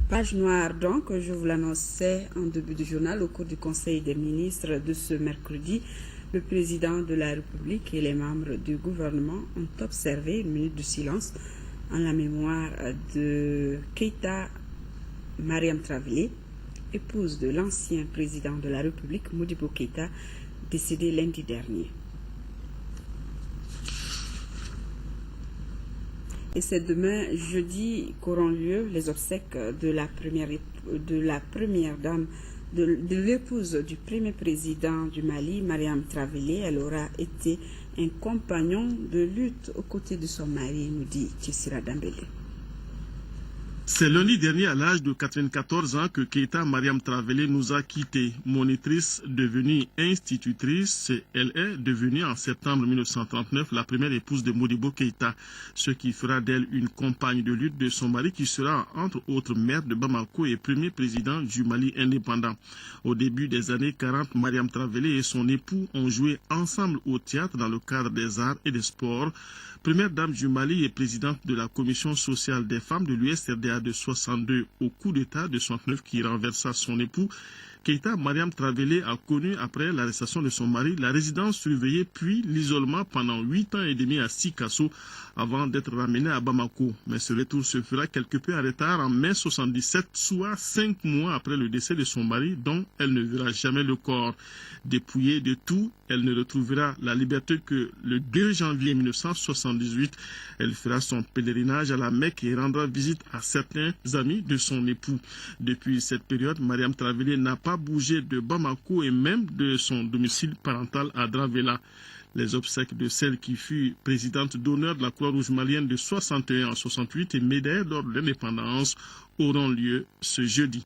Page noire donc, je vous l'annonçais en début du journal, au cours du Conseil des ministres de ce mercredi, le président de la République et les membres du gouvernement ont observé une minute de silence en la mémoire de Keïta Mariam Traoré, épouse de l'ancien président de la République, Modibo Keïta, décédé lundi dernier. Et c'est demain, jeudi, qu'auront lieu les obsèques de l'épouse du premier président du Mali, Mariam Traoré. Elle aura été un compagnon de lutte aux côtés de son mari, nous dit Tchessira Dambélé. C'est lundi dernier, à l'âge de 94 ans, que Keïta Mariam Traoré nous a quittés. Monitrice devenue institutrice, elle est devenue en septembre 1939 la première épouse de Modibo Keïta, ce qui fera d'elle une compagne de lutte de son mari qui sera entre autres maire de Bamako et premier président du Mali indépendant. Au début des années 40, Mariam Traoré et son époux ont joué ensemble au théâtre dans le cadre des arts et des sports. Première dame du Mali et présidente de la commission sociale des femmes de l'USRDA de 62 au coup d'État de 69 qui renversa son époux, Keïta Mariam Traoré a connu, après l'arrestation de son mari, la résidence surveillée puis l'isolement pendant 8 ans et demi à Sikasso avant d'être ramenée à Bamako. Mais ce retour se fera quelque peu en retard en mai 77, soit 5 mois après le décès de son mari dont elle ne verra jamais le corps. Dépouillée de tout, elle ne retrouvera la liberté que le 2 janvier 1978. Elle fera son pèlerinage à la Mecque et rendra visite à certains amis de son époux. Depuis cette période, Mariam Traoré n'a pas bougé de Bamako et même de son domicile parental à Dravela. Les obsèques de celle qui fut présidente d'honneur de la Croix-Rouge malienne de 61 à 68 et médaille d'or de l'indépendance auront lieu ce jeudi.